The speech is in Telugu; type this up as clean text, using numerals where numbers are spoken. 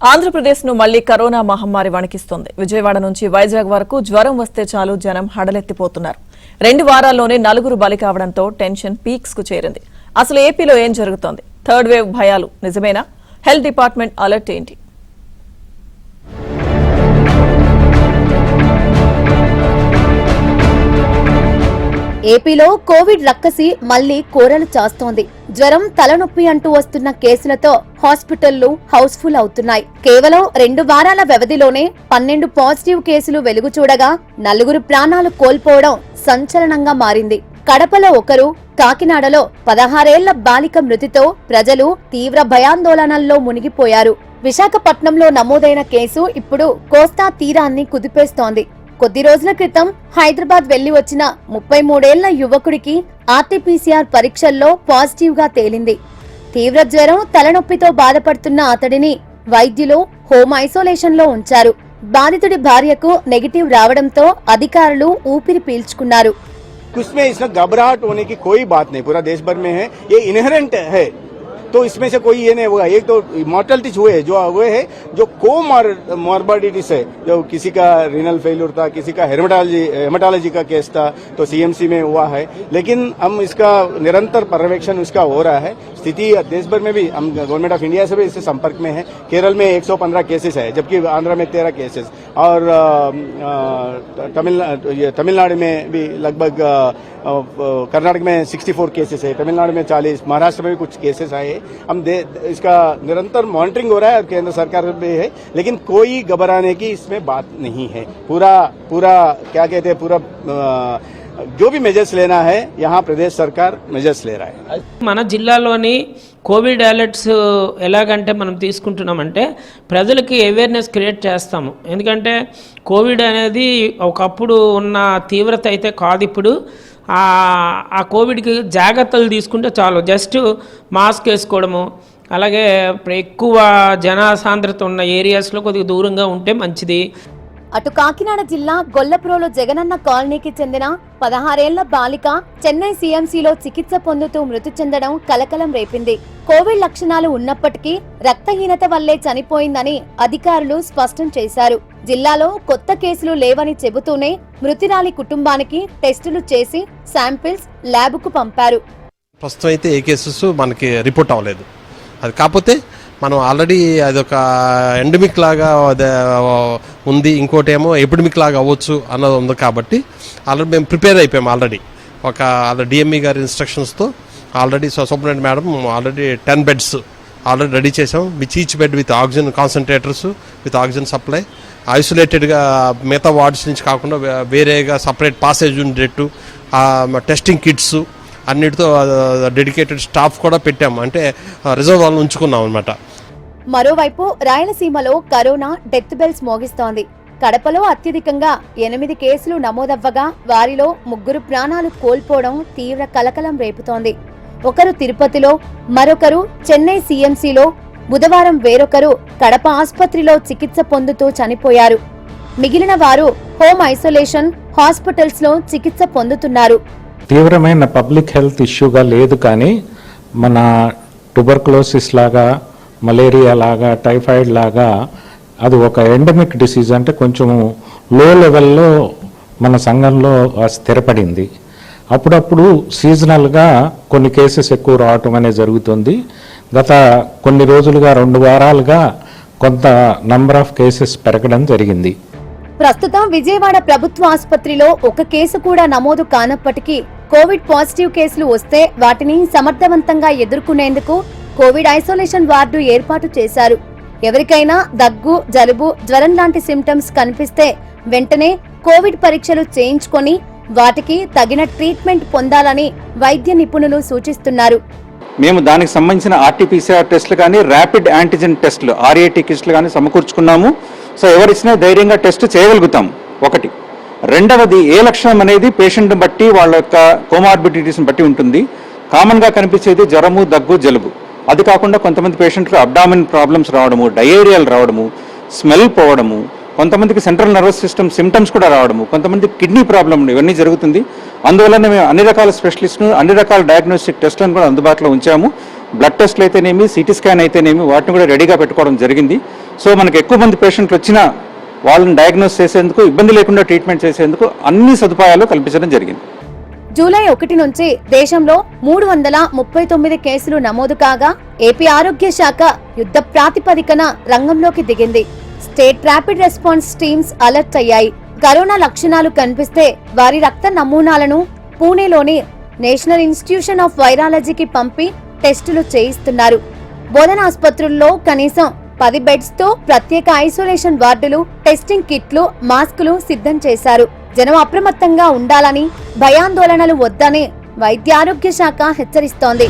ఆంధ్రప్రదేశ్ను మళ్లీ కరోనా మహమ్మారి వణికిస్తోంది. విజయవాడ నుంచి వైజాగ్ వరకు జ్వరం వస్తే చాలు జనం హడలెత్తిపోతున్నారు. 2 వారాల్లోనే 4 బలి కావడంతో టెన్షన్ పీక్స్ కు చేరింది. అసలు ఏపీలో ఏం జరుగుతోంది? థర్డ్ వేవ్ భయాలు నిజమేనా? హెల్త్ డిపార్ట్మెంట్ అలర్ట్ ఏంటి? ఏపీలో కోవిడ్ రక్కసి మళ్లీ కోరలు చాస్తోంది. జ్వరం, తలనొప్పి అంటూ వస్తున్న కేసులతో హాస్పిటళ్లు హౌస్ఫుల్ అవుతున్నాయి. కేవలం 2 వారాల వ్యవధిలోనే 12 పాజిటివ్ కేసులు వెలుగు చూడగా 4 ప్రాణాలు కోల్పోవడం సంచలనంగా మారింది. కడపలో 1, కాకినాడలో 16 ఏళ్ల బాలిక మృతితో ప్రజలు తీవ్ర భయాందోళనల్లో మునిగిపోయారు. విశాఖపట్నంలో నమోదైన కేసు ఇప్పుడు కోస్తా తీరాన్ని కుదిపేస్తోంది. కొద్ది రోజుల క్రితం హైదరాబాద్ వెళ్లి వచ్చిన 33 ఏళ్ల యువకుడికి ఆర్టీపీసీఆర్ పరీక్షల్లో పాజిటివ్ గా తేలింది. తీవ్ర జ్వరం, తలనొప్పితో బాధపడుతున్న అతడిని వైద్యులు హోమ్ ఐసోలేషన్ లో ఉంచారు. బాధితుడి భార్యకు నెగిటివ్ రావడంతో అధికారులు ఊపిరి పీల్చుకున్నారు. उसमें इसमें घबराहट होने की कोई बात नहीं, पूरा देश भर में है, ये इनहेरेंट है, तो इसमें से कोई ये नहीं होगा। एक तो मॉर्टलिटी हुए जो हुए है, जो कोमॉर्बिडिटीज है, जो किसी का रीनल फेल्यूर था, किसी का हेमाटोलॉजी का केस था, तो सीएमसी में हुआ है, लेकिन हम इसका निरंतर पर्यवेक्षण उसका हो रहा है। स्थिति देश भर में भी हम गवर्नमेंट ऑफ इंडिया से भी इससे संपर्क में है। केरल में 115 केसेस है, जबकि आंध्र में 13 केसेस, और तमिलनाडु में भी लगभग, कर्नाटक में 64 केसेस है, तमिलनाडु में 40, महाराष्ट्र में भी कुछ केसेस आए। हम इसका निरंतर मॉनिटरिंग हो रहा है और केंद्र सरकार भी है, लेकिन कोई घबराने की इसमें बात नहीं है। पूरा क्या कहते हैं, पूरा जो भी मेजर्स लेना है यहाँ प्रदेश सरकार मेजर्स ले रहा है। మన జిల్లాలోని కోవిడ్ అలర్ట్స్ ఎలాగంటే మనం తీసుకుంటున్నామంటే ప్రజలకి అవేర్నెస్ క్రియేట్ చేస్తాము. ఎందుకంటే కోవిడ్ అనేది ఒకప్పుడు ఉన్న తీవ్రత అయితే కాదు. ఇప్పుడు ఆ కోవిడ్కి జాగ్రత్తలు తీసుకుంటే చాలు. జస్ట్ మాస్క్ వేసుకోవడము, అలాగే ఎక్కువ జనసాంద్రత ఉన్న ఏరియాస్లో కొద్దిగా దూరంగా ఉంటే మంచిది. అటు కాకినాడ జిల్లా గొల్లప్రోలో జగనన్న కాలనీకి చెందిన 16 ఏళ్ల బాలిక చెన్నై సీఎంసీలో చికిత్స పొందుతూ మృతి చెందడం కలకలం రేపింది. కోవిడ్ లక్షణాలు ఉన్నప్పటికీ రక్తహీనత వల్లే చనిపోయిందని అధికారులు స్పష్టం చేశారు. జిల్లాలో కొత్త కేసులు లేవని చెబుతూనే మృతురాలి కుటుంబానికి టెస్టులు చేసి శాంపిల్స్ ల్యాబ్కు పంపారు. ప్రస్తుతం అయితే ఏ కేసెస్ మనకి రిపోర్ట్ అవ్వలేదు. అది కాకపోతే మనం ఆల్రెడీ అదొక ఎండమిక్ లాగా ఉంది, ఇంకోటి ఏమో ఎపిడమిక్ లాగా అవ్వచ్చు అన్నది ఉంది. కాబట్టి ఆల్రెడీ మేము ప్రిపేర్ అయిపోయాము. ఆల్రెడీ డిఎంఈ గారి ఇన్స్ట్రక్షన్స్తో already superintendent madam already 10 beds already ready చేసాం. Each bed with oxygen concentrators, with oxygen supply, ఐసోలేటెడ్గా మిగతా వార్డ్స్ నుంచి కాకుండా వేరేగా సపరేట్ పాసేజ్ ఉండేట్టు టెస్టింగ్ కిట్స్ అన్నిటితో డెడికేటెడ్ స్టాఫ్ కూడా పెట్టాము. అంటే రిజర్వ్ వాళ్ళని ఉంచుకున్నాం అనమాట. మరోవైపు రాయలసీమలో కరోనా డెత్ బెల్స్ మోగిస్తోంది. కడపలో అత్యధికంగా 8 కేసులు నమోదవ్వగా వారిలో 3 ప్రాణాలు కోల్పోవడం తీవ్ర కలకలం రేపుతోంది. ఒకరు తిరుపతిలో, మరొకరు చెన్నై సీఎంసీలో, బుధవారం వేరొకరు కడప ఆసుపత్రిలో చికిత్స పొందుతూ చనిపోయారు. మిగిలిన వారు హోమ్ ఐసోలేషన్ హాస్పిటల్స్ లో చికిత్స పొందుతున్నారు. తీవ్రమైన పబ్లిక్ హెల్త్ ఇష్యూగా లేదు, కానీ మన ట్యూబర్కులోసిస్ లాగా, మలేరియా లాగా, టైఫాయిడ్ లాగా అది ఒక ఎండమిక్ డిసీజ్. అంటే కొంచెం లో లెవెల్లో మన సంఘంలో స్థిరపడింది. అప్పుడప్పుడు సీజనల్గా కొన్ని కేసెస్ ఎక్కువ రావటం అనేది జరుగుతుంది. గత కొన్ని రోజులుగా 2 వారాలుగా కొంత నంబర్ ఆఫ్ కేసెస్ పెరగడం జరిగింది. ప్రస్తుతం విజయవాడ ప్రభుత్వ ఆసుపత్రిలో 1 కేసు కూడా నమోదు కానప్పటికీ కోవిడ్ పాజిటివ్ కేసులు వస్తే వాటిని సమర్థవంతంగా ఎదుర్కొనేందుకు కోవిడ్ ఐసోలేషన్ వార్డు ఏర్పాటు చేశారు. ఎవరికైనా దగ్గు, జలుబు, జ్వరం లాంటి సిమ్టమ్స్ కనిపిస్తే వెంటనే కోవిడ్ పరీక్షలు చేయించుకొని వాటికి తగిన ట్రీట్మెంట్ పొందాలని వైద్య నిపుణులు సూచిస్తున్నారు. మేము దానికి సంబంధించిన ఆర్టీపీసీఆర్ టెస్టులు కానీ, ర్యాపిడ్ యాంటిజెన్ టెస్టులు RAT కిట్స్లు కానీ సమకూర్చుకున్నాము. సో ఎవరిచ్చినా ధైర్యంగా టెస్ట్ చేయగలుగుతాం. ఒకటి. రెండవది, ఏ లక్షణం అనేది పేషెంట్ని బట్టి, వాళ్ళ యొక్క కోమార్బిడిటీస్ని బట్టి ఉంటుంది. కామన్గా కనిపించేది జ్వరము, దగ్గు, జలుబు. అది కాకుండా కొంతమంది పేషెంట్లు అబ్డామిన్ ప్రాబ్లమ్స్ రావడము, డయేరియాలు రావడము, స్మెల్ పోవడము, కొంతమందికి సెంట్రల్ నర్వస్ సిస్టమ్ సిమ్టమ్స్ కూడా రావడము, కొంతమంది కిడ్నీ ప్రాబ్లం, ఇవన్నీ జరుగుతుంది. అందువల్ల మేము అన్ని రకాల స్పెషలిస్టులు, అన్ని రకాల డయాగ్నోస్టిక్ టెస్టులను కూడా అందుబాటులో ఉంచాము. బ్లడ్ టెస్టులు అయితేనేమి, సిటీ స్కాన్ అయితేనేమి, వాటిని కూడా రెడీగా పెట్టుకోవడం జరిగింది. సో మనకు ఎక్కువ మంది పేషెంట్లు వచ్చినా వాళ్ళని డయాగ్నోస్ చేసేందుకు, ఇబ్బంది లేకుండా ట్రీట్మెంట్ చేసేందుకు అన్ని సదుపాయాలు కల్పించడం జరిగింది. జూలై 1 నుంచి దేశంలో 339 కేసులు నమోదు కాగా ఏపీ ఆరోగ్య శాఖ యుద్ధ ప్రాతిపదికన రంగంలోకి దిగింది. State rapid response teams alert అయ్యాయి. కరోనా లక్షణాలు కనిపిస్తే వారి రక్త నమూనాలను పూణేలోని నేషనల్ ఇన్స్టిట్యూషన్ ఆఫ్ వైరాలజీకి పంపి టెస్టులు చేయిస్తున్నారు. బోధనాసుపత్రుల్లో కనీసం 10 బెడ్స్ తో ప్రత్యేక ఐసోలేషన్ వార్డులు, టెస్టింగ్ కిట్లు, మాస్కులు సిద్ధం చేశారు. జనం అప్రమత్తంగా ఉండాలని, భయాందోళనలు వద్దని వైద్యారోగ్య శాఖ హెచ్చరిస్తోంది.